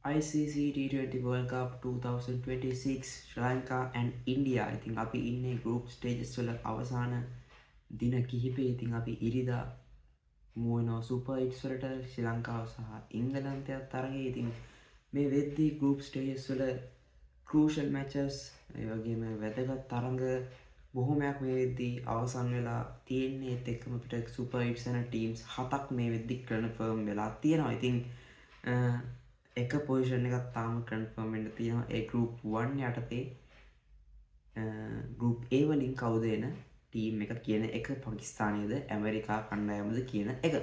ICC T20 World Cup 2026 Sri Lanka and India. ඉතින් අපි ඉන්නේ group stages වල අවසාන දින කිහිපේ. ඉතින් අපි ඉරිදා මුවෙනවා Super 8 වලට ශ්‍රී ලංකාව සහ ඉංගලන්තයත් තරගේ. ඉතින් මේ වෙද්දී group stages වල crucial matches ඒ වගේම වැදගත් තරඟ බොහොමයක් මේ වෙද්දී අවසන් වෙලා තියෙන්නේ. ඒත් එක්කම අපිට Super 8 යන teams 7ක් මේ වෙද්දී confirm වෙලා තියෙනවා. ඉතින් එක පොසිෂන් එකක් තාම කන්ෆර්ම් වෙන්න තියෙනවා. ඒ group 1 යටතේ group A වලින් කවුද එන ටීම් එක කියන එක පාකිස්තානයේද ඇමරිකා කණ්ඩායමද කියන එක.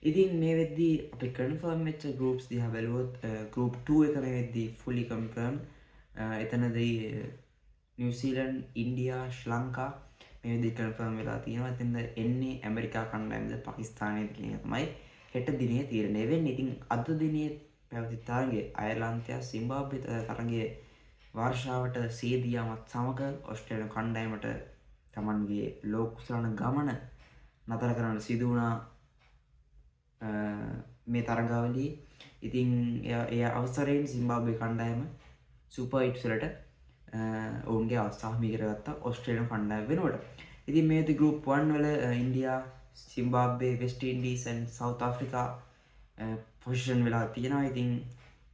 ඉතින් මේ වෙද්දී අපි කන්ෆර්ම් වෙච්ච groups දිහා බැලුවොත් group 2 එක මේ වෙද්දී fully confirm. එතනදී නිව්සීලන්ඩ්, ඉන්දියා, ශ්‍රී ලංකා මේ වෙද්දී කන්ෆර්ම් වෙලා තියෙනවා. එතෙන්ද එන්නේ ඇමරිකා කණ්ඩායමද පාකිස්තානයේද කියන එක තමයි හෙට දිනේ තීරණය වෙන්නේ. ඉතින් අද දිනේ පැවති තරගයේ අයර්ලන්තය සිම්බාබ්වෙ තරගයේ වර්ෂාවට සේදියාමත් සමග ඔස්ට්‍රේලියානු කණ්ඩායමට තමන්ගේ ලෝක කුසලාන ගමන නතර කරන්න සිදු වුණා මේ තරගාවලියේ. ඉතින් ඒ අවසරයෙන් සිම්බාබ්වෙ කණ්ඩායම සුපර් 8 වලට ඔවුන්ගේ අවස්ථාව හිමි කරගත්තා ඔස්ට්‍රේලියානු කණ්ඩායම වෙනුවට. ඉතින් මේ ගෲප් 1 වල India, Zimbabwe, West Indies and South Africa position වෙලා තියෙනවා. ඉතින්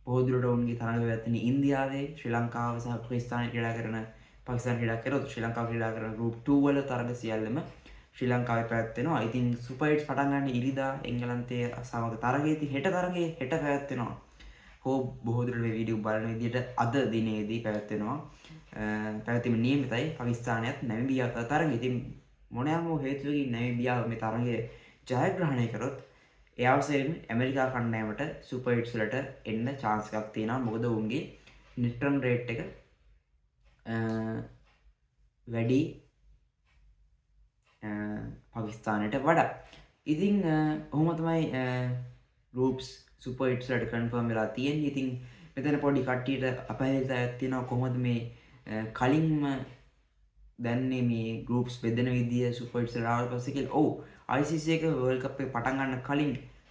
බොහෝ දුරට ඔවුන්ගේ තරඟ පැවැත්වෙන්නේ ඉන්දියාවේ, ශ්‍රී ලංකාව සහ පාකිස්තානයේ ක්‍රීඩා කරන පාකිස්තාන ක්‍රීඩා කරොත් ශ්‍රී ලංකාව ක්‍රීඩා කරන group 2 වල තරඟ සියල්ලම ශ්‍රී ලංකාවේ පැවැත්වෙනවා. ඉතින් සුපර් 8 පටන් ගන්න ඉරිදා එංගලන්තයේ සමග තරගයේ ඉතින් හෙට තරගයේ හෙට පැවැත්වෙනවා. බොහෝ දුරට මේ වීඩියෝ බලන විදිහට අද දිනේදී පැවැත්වෙනවා. පැවැත්වීම නියමිතයි. පාකිස්තානයත් නැමිබියාත් තරගය. ඉතින් මොනෑම හේතුවකින් නැමිබියාව මේ තරගය ජයග්‍රහණය කරොත් ඒ අවසරයෙන් ඇමරිකා කණ්ඩායමට සුපර් 8 වලට එන්න chance එකක් තියෙනවා. මොකද ඔවුන්ගේ net run rate එක වැඩි පාකිස්තානයට වඩා. ඉතින් ඔහොම තමයි groups සුපර් 8 වලට confirm වෙලා තියෙන්නේ. ඉතින් මෙතන පොඩි කට්ටියට අපහසුතාවයක් තියෙනවා කොහොමද මේ කලින්ම දැන්නේ මේ groups බෙදෙන විදිය සුපර් 8 වලට ආවට පස්සේ කියලා. ඔව් ICC එක World Cup එක පටන් ගන්න කලින්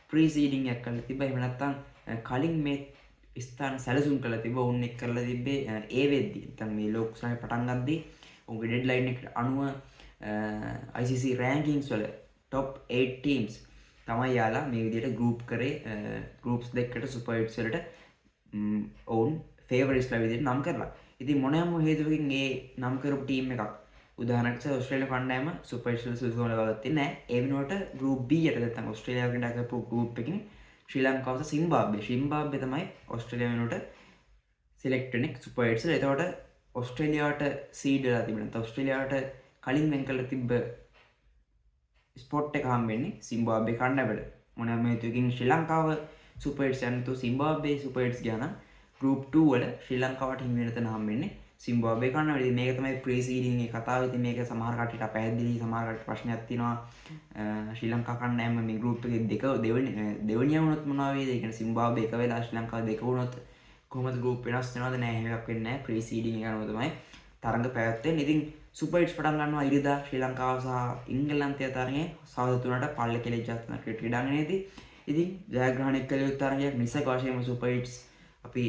pre-seeding එකක් කරලා තිබ්බා. එහෙම නැත්නම් කලින් මේ ස්ථාන සැලසුම් කරලා තිබ්බා. උන් එක් කරලා තිබ්බේ ඒ වෙද්දී. නැත්නම් මේ ලෝක කුසලානේ පටන් ගද්දී උන්ගේ ඩෙඩ්ලයින් එකට අනුව ICC rankings වල top 8 teams තමයි යාලා මේ විදිහට group කරේ. groups දෙකකට super 8 වලට ඔවුන් favorites ලා විදිහට නම් කරලා. ඉතින් මොනෑම හේතුවකින් මේ නම් කරපු team එකක් උදාහරණයක් ඔස්ට්‍රේලියා කණ්ඩායම සුපර් 8 වල සුදුසුකම් ලබාගත්තේ නැහැ. ඒ වෙනුවට group B යට නැත්නම් ඔස්ට්‍රේලියාව ක්‍රීඩා කරපු group එකකින් ශ්‍රී ලංකාව සහ සිම්බාබ්වෙ තමයි ඔස්ට්‍රේලියාව වෙනුවට select වෙන්නේ සුපර් 8 වල. එතකොට ඔස්ට්‍රේලියාවට seed වෙලා තිබුණා. නැත්නම් ඔස්ට්‍රේලියාවට කලින් වෙන් කරලා තිබ්බ ස්පොට් එක හම්බෙන්නේ සිම්බාබ්වෙ කණ්ඩායමට. මොනවාම හේතුවකින් ශ්‍රී ලංකාව සුපර් 8 යනතු සිම්බාබ්වෙ සුපර් 8 ගියා නම් group 2 වල ශ්‍රී ලංකාවට හිමි වෙන තැන හම්බෙන්නේ සිම්බාබ්වෙ කණ්ඩායමට. ඉතින් මේක තමයි pre-seeding එකේ කතාව. ඉතින් මේක සමහර කට්ටියට අපහැදිලි, සමහර කට්ටියට ප්‍රශ්නයක් තියෙනවා. ශ්‍රී ලංකා කණ්ඩායම මේ group එකේ දෙවෙනිය වුණොත් මොනවා වේද? ඒ කියන්නේ සිම්බාබ්වෙ එක වෙලා ශ්‍රී ලංකාව දෙක වුණොත් කොහොමද group වෙනස් වෙනවද? නෑ, එහෙම එකක් වෙන්නේ නෑ. pre-seeding එක අනුව තමයි තරඟ පැවැත්වෙන්නේ. ඉතින් සුපර් 8 පටන් ගන්නවා ඉරිදා ශ්‍රී ලංකාව සහ ඉංගලන්තය තරගයේ සවස් 3ට පල්ල කෙලෙජ් ජාත්‍යන්තර ක්‍රීඩාංගණයේදී. ඉතින් ජයග්‍රහණය කළ යුතු තරගයක් නිසක වශයෙන්ම සුපර් 8 අපි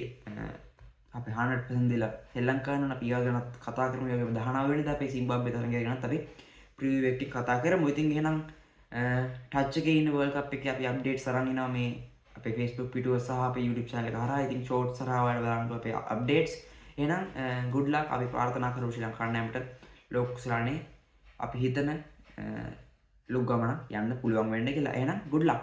100% දීලා ශ්‍රී ලංකාවෙන් අපි ඊගාගෙනත් කතා කරමු. ඒ වගේම 19 වෙනිදා අපේ සිම්බාබ්වෙ තරගය ගැනත් අපි ප්‍රිවියු එකක් කතා කරමු. ඉතින් එහෙනම් ටච් එකේ ඉන්න World Cup එකේ අපි අප්ඩේට්ස් අරන් ඉනවා මේ අපේ Facebook පිටුව සහ අපේ YouTube channel එක හරහා. ඉතින් shorts හරහා ඔයාලා බලන්න අපේ අප්ඩේට්ස්. එහෙනම් good luck. අපි ප්‍රාර්ථනා කරමු ශ්‍රී ලංකා කණ්ඩායමට ලෝක කුසලානේ අපි හිතන ලොක් ගමන යන්න පුළුවන් වෙන්න කියලා. එහෙනම් good luck.